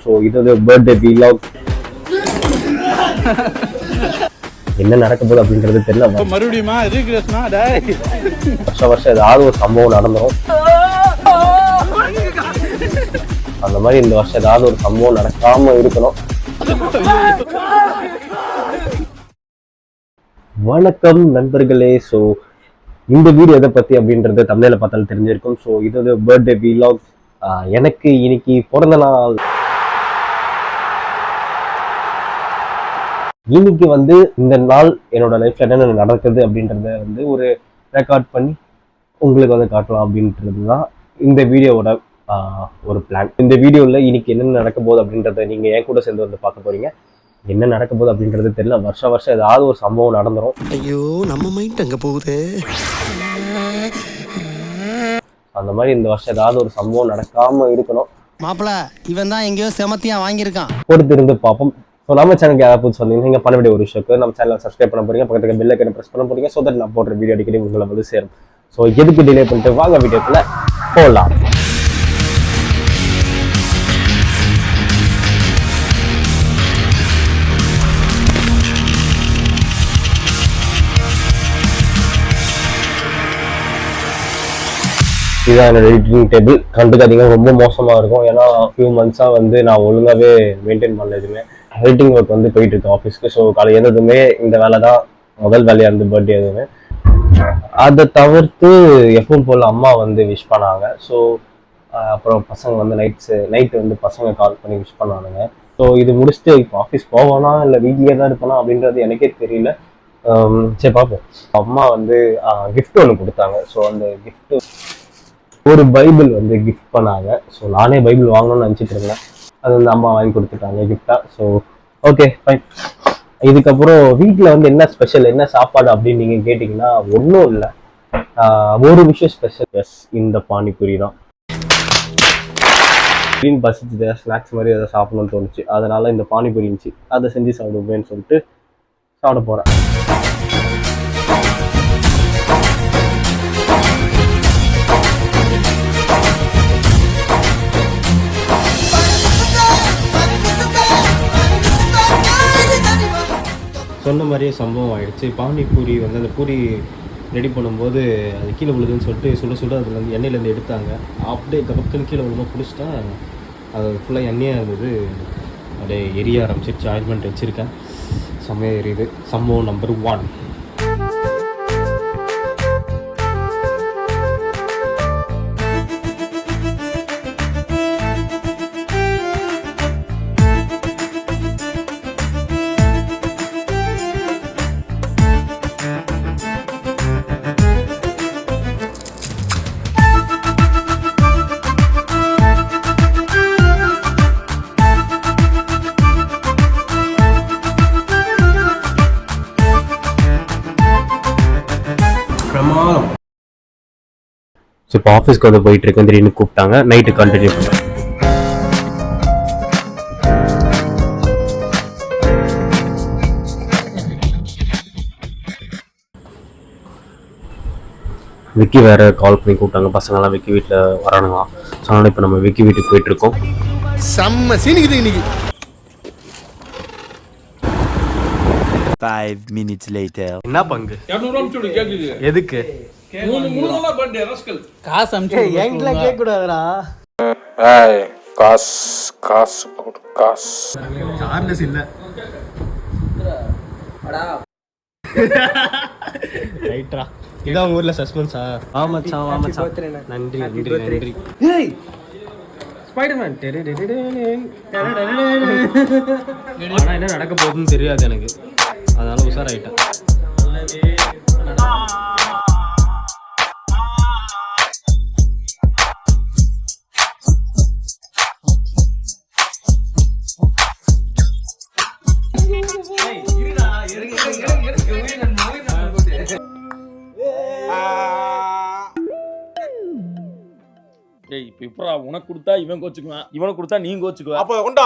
So இது birthday vlog. என்ன நடக்க போகுது அப்படின்றது தெரியல. மறுபடியுமா வருஷம் ஏதாவது ஒரு சம்பவம் நடந்துடும். அந்த மாதிரி இந்த வருஷம் ஏதாவது ஒரு சம்பவம் நடக்காம இருக்கணும். வணக்கம் நண்பர்களே. ஸோ இந்த வீடியோ எதை பத்தி அப்படின்றத தமிழில் பார்த்தாலும் தெரிஞ்சிருக்கும். ஸோ இது பர்த்டே வீலாக். எனக்கு இன்னைக்கு பிறந்த நாள். இன்னைக்கு இந்த நாள் என்னோட லைஃப்ல என்னென்ன நடக்குது அப்படின்றத ஒரு ரெக்கார்ட் பண்ணி உங்களுக்கு காட்டலாம் அப்படின்றது தான் இந்த வீடியோவோட ஒரு பிளான். இந்த வீடியோவில் இன்னைக்கு என்னென்ன நடக்க போகுது அப்படின்றத நீங்கள் என் கூட சேர்ந்து பார்க்க போறீங்க. என்ன நடக்க போகுது அப்படின்றது தெரியல. வருஷம் ஏதாவது ஒரு சம்பவம் நடந்துடும். ஐயோ, நம்ம மைண்ட் அங்கே போகுது. அந்த மாதிரி இந்த வருஷம் ஏதாவது ஒரு சம்பவம் நடக்காம இருக்கணும். மாப்பிள்ள, இவன் தான் எங்கேயோ செமத்தியா வாங்கியிருக்கான். பொறுத்திருந்து பார்ப்போம். ஸோ நம்ம சேனலுக்கு யாராவது புதுசு வந்தீங்கன்னா நீங்கள் பண்ண வேண்டிய ஒரு விஷயத்துக்கு நம்ம சேனலை சப்ஸ்கிரைப் பண்ண போறீங்க. பக்கத்துக்கு பெல் ஐக்கனை ப்ரெஸ் பண்ண போறீங்க. ஸோ தட் நான் போடுற வீடியோ அடிக்கடி உங்களை சேரும். ஸோ எதுக்கு டிலே பண்ணிட்டு வாங்க வீடியோக்குள்ள போகலாம். இதுதான் என்னோட எடிட்டிங் டேபிள். கண்டுக்காதீங்க, ரொம்ப மோசமாக இருக்கும். ஏன்னா ஃபியூ மந்த்ஸாக நான் ஒழுங்காகவே மெயின்டைன் பண்ணல எதுவுமே. எடிட்டிங் ஒர்க் போயிட்டு இருக்கு ஆஃபீஸ்க்கு. ஸோ காலையில் எழுந்ததுமே இந்த வேலை தான் முதல் வேலையாக இருந்து பர்த்டே எதுவுமே. அதை தவிர்த்து எப்பவும் போல் அம்மா விஷ் பண்ணாங்க. ஸோ அப்புறம் பசங்க நைட்டு பசங்க கால் பண்ணி விஷ் பண்ணானுங்க. ஸோ இது முடிச்சுட்டு இப்போ ஆஃபீஸ் போவானா இல்லை வீட்லேயே தான் இருப்பானா அப்படின்றது எனக்கே தெரியல. சரி பார்ப்போம். அம்மா கிஃப்ட் ஒன்று கொடுத்தாங்க. ஸோ அந்த கிஃப்ட்டு ஒரு பைபிள் கிஃப்ட் பண்ணாங்க. ஸோ நானே பைபிள் வாங்கணும்னு நினச்சிட்டு இருந்தேன். அது அம்மா வாங்கி கொடுத்துட்டாங்க கிஃப்டா. So okay fine. இதுக்கப்புறம் வீட்டில் என்ன ஸ்பெஷல், என்ன சாப்பாடு அப்படின்னு நீங்கள் கேட்டிங்கன்னா ஒன்றும் இல்லை. ஒரு விஷயம் ஸ்பெஷல். எஸ், இந்த பானிபூரி தான். மீன் பசிச்சுது, ஸ்நாக்ஸ் மாதிரி எதாவது சாப்பிடணும்னு தோணுச்சு. அதனால இந்த பானிபூரி இருந்துச்சு, அதை செஞ்சு சாப்பிடுவேன்னு சொல்லிட்டு சாப்பிட போகிறேன். சொன்ன மாதிரியே சம்பவம் ஆகிடுச்சு. பானிபூரி அந்த பூரி ரெடி பண்ணும்போது அது கீழே விழுதுன்னு சொல்லிட்டு சுட அதில் எண்ணெயிலேருந்து எடுத்தாங்க. அப்படியே கபக்குன்னு கீழே விழுமா பிடிச்சிட்டா அது ஃபுல்லாக எண்ணெயாக இருந்தது. அப்படியே எரிய ஆரம்பிச்சிருச்சு. ஆயில்மெண்ட் வச்சுருக்கேன், செம்மையாக எரியுது. சம்பவம் நம்பர் 1. ஸோ இப்போ ஆஃபீஸ்க்கு போயிட்டு இருக்கேன். திடீர்னு கூப்பிட்டாங்க. நைட்டு கண்டினியூ பண்ணுறேன். விக்கி வேற கால் பண்ணி கூப்பிட்டாங்க. பசங்கள்லாம் விக்கி வீட்டில் வரானுங்களாம். ஸோ அதனால் இப்போ நம்ம விக்கி வீட்டுக்கு போயிட்டு இருக்கோம். செம்ம சீனிக்குது இன்னைக்கு. 5 minutes later. என்ன பங்கு? 200 கேக்குது. எதுக்கு? காசு அனுப்பிச்சு என்கிட்ட கேட்க கூடாதுடா. காசு கொடு, காசு. சார்லஸ் இல்ல. ரைட்டா. இதான் உங்க ஊர்ல சஸ்பென்ஸா? ஆமாச்சான். நன்றி. ஏய், ஸ்பைடர்மேன். ஆனா என்ன நடக்க போகுதுன்னு தெரியாது எனக்கு. அதனால உஷாராயிட்டேன். இப்ப உனக்கு கொடுத்தா இவன் கோச்சுக்குவான், இவனுக்கு கொடுத்தா நீ கோச்சுக்குவா. அப்ப கொண்டா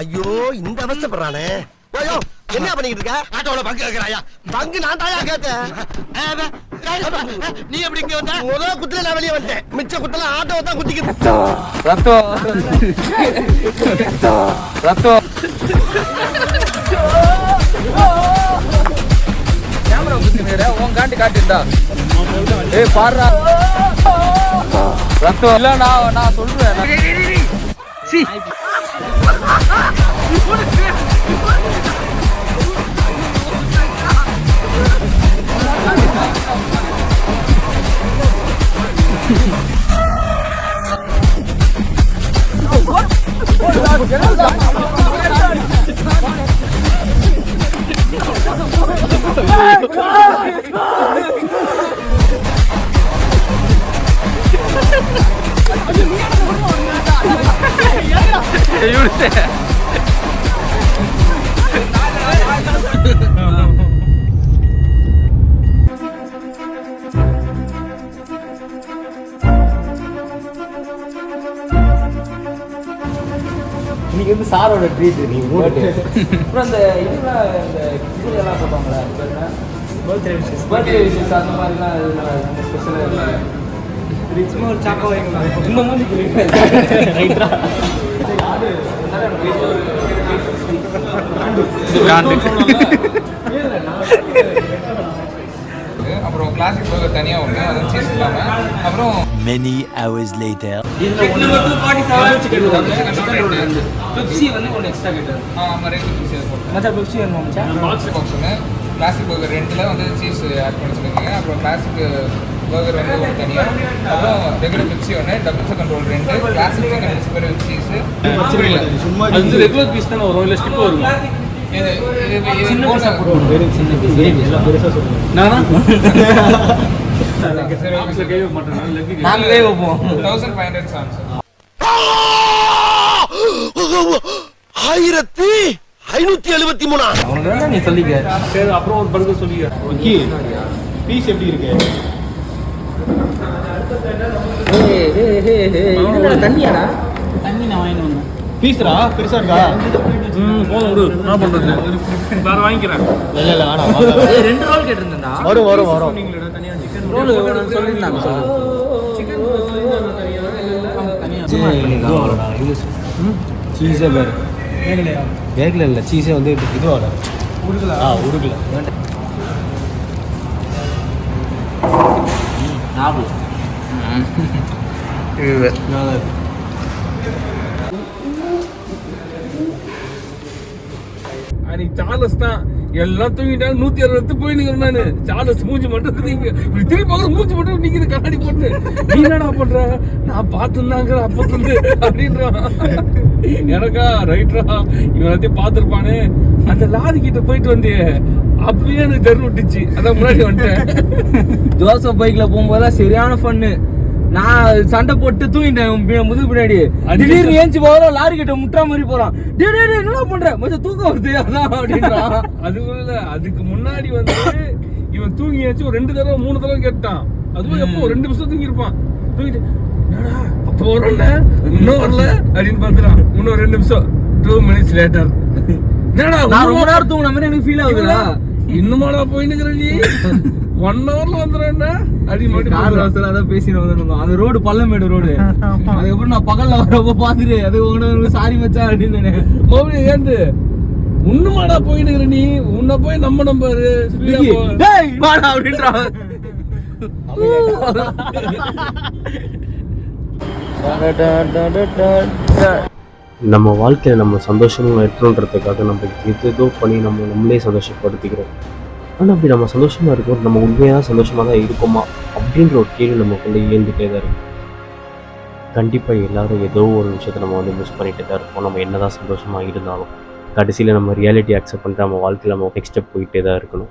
ஐயோ இந்த அவஸ்தைப்படுறானே. ஐயோ என்ன பண்ணிட்டு இருக்க? ஆட்டோல பங்கு கேக்குறாயா? பங்கு நான் தாயா கேட்டேன். நீ எப்படி இங்க வந்த? முதல் குத்துல நான் வெளியே வந்தேன். மிச்ச குத்துல ஆட்டோவை தான் குத்திக்கிட்டு. ரத்தம் கேமரா குத்தினேடா உன் காட்டுடா. ஏய் பாருடா ரத்தம் இல்ல நான் சொல்றேன். சி இன்னைக்கு வந்து சாரோட ட்ரீட் நீ அப்புறம் அந்த இதெல்லாம் போட்டாங்களே பர்த்டே விஷஸ் அந்த மாதிரிலாம் ஸ்பெஷலாக சும்மா ஒரு சாக்கா வாங்கிக்கலாம் இந்த மாதிரி அப்புறம் கிளாசிக் பர்கர் தனியாக ஒன்று அது சீஸ் இல்லாமல் அப்புறம் Many hours later. பெப்சி வந்து ஒன்று எக்ஸ்ட்ரா கேட்டது. ஆமாம் ரெண்டு பீஸ் போட்டேன். மச்சான் பெப்சி வேணுமா மச்சான்? பாக்ஸ் ஒன்று கிளாசிக் பர்கர் ரெண்டில் வந்து சீஸ் ஆட் பண்ணி சொல்லியிருக்கீங்க. அப்புறம் கிளாசிக் பர்கர் வந்து ஒன்று தனியாக, அப்புறம் ரெகுலர் பெப்சி ஒன்று, டபுள்ஸ் கண்ட்ரோல் 2, கிளாசிக் சிக்கன் மிஸ்பர் வித் சீஸு. அது ரெகுலர் பீஸ் தானே வரும், இல்லை ஸ்கிப் வரும். இது சின்ன போன பீஸாக போடுவோம். வெறும் சின்ன பீஸ் எல்லாம் பெருசாக சொல்லுவோம். நாங்களே வைப்போம். 1500 சாம்ஸ். 1573. அவனுக்கு நீ சொல்லிக்க. சரி அப்புறம் ஒரு பர்கர் சொல்லிக்க. ஓகே பீஸ் எப்படி இருக்கு? தண்ணியாடா? தண்ணி நான் வாங்கிட்டு வந்தேன். பீஸ்ரா பெருசா இருக்கா? போதும் விடு, நான் பண்ணுறது வேற வாங்கிக்கிறேன். இல்ல இல்ல வேணாம். 2 ரோல் கேட்டிருந்தேன்டா. வரும் ரோல் சொல்லியிருந்தாங்க சொல்லு. சீஸே வேறு வேகல இல்லை சீஸே வந்து இது வர உருகல உருகல அன்னைக்கு சார்லஸ் தான் எல்லாம் தூங்கிட்டாங்க. 160 போயினுக்கிறேன் நானு. சார்லஸ் மூஞ்சி மட்டும் இப்படி திரும்பி பார்க்குற மூஞ்சி மட்டும் நிற்கிது கண்ணாடி போட்டு. நீ என்னடா பண்ற? நான் பார்த்துருந்தாங்கிற அப்ப வந்து அப்படின்றான். எனக்கா ரைட்ரா இவன் எல்லாத்தையும் பார்த்துருப்பானு. அந்த லாரி கிட்ட போயிட்டு வந்து அப்பயே எனக்கு தெரு விட்டுச்சு. அதான் முன்னாடி வந்துட்டேன். ஜோசப் பைக்ல போகும்போது சரியான ஃபன்னு. நான் சண்டை போட்டு தூங்கிட்டேன் முதுகு பின்னாடி. திடீர்னு ஏஞ்சி போகிறோம், லாரி கிட்ட முட்டா மாதிரி போறான். என்ன பண்ற மச்சம் தூக்கம் வருது அதான் அப்படின்றான். அதுக்குள்ள அதுக்கு முன்னாடி வந்து இவன் தூங்கி வச்சு ஒரு 2 தடவை 3 தடவை கேட்டான். அதுவும் எப்போ 2 நிமிஷம் தூங்கி இருப்பான். தூங்கிட்டு என்னடா அப்போ வரோம்ல இன்னும் வரல அப்படின்னு பார்த்துறான். இன்னும் 2 நிமிஷம் 2 minutes later என்னடா நான் ரொம்ப நேரம் தூங்கின மாதிரி எனக்கு ஃபீல் ஆகுதுடா. இன்னுமாடா போயின்னு நீ 1 hourல வந்துடுறேன் அப்படின்னு மட்டும் அதான் பேசிட்டு வந்துருந்தோம். அந்த ரோடு பள்ளமேடு ரோடு. அதுக்கப்புறம் நான் பகல்ல வரப்போ பார்த்துட்டு அது சாரி மச்சா அப்படின்னு மறுபடியும் ஏந்து உண்ணுமாடா போயின்னு நீ உன்னை போய் நம்பாரு அப்படின்றான். நம்ம வாழ்க்கையில் நம்ம சந்தோஷமாக இருக்கணுன்றதுக்காக நம்ம எதோ பண்ணி நம்மளே சந்தோஷப்படுத்திக்கிறோம். ஆனால் அப்படி நம்ம சந்தோஷமாக இருக்கோம், நம்ம உண்மையாக சந்தோஷமாக தான் இருக்கோமா அப்படின்ற ஒரு கேள்வி நமக்குள்ளே ஏந்துட்டே தான் இருக்கு. கண்டிப்பாக எல்லோரும் ஏதோ ஒரு விஷயத்தை நம்ம வந்து மிஸ் பண்ணிட்டு தான் இருப்போம். நம்ம என்ன தான் சந்தோஷமாக இருந்தாலும் கடைசியில் நம்ம ரியாலிட்டி அக்செப்ட் பண்ணிட்டு நம்ம வாழ்க்கையில் நம்ம நெக்ஸ்ட் ஸ்டெப் போயிட்டே தான் இருக்கணும்.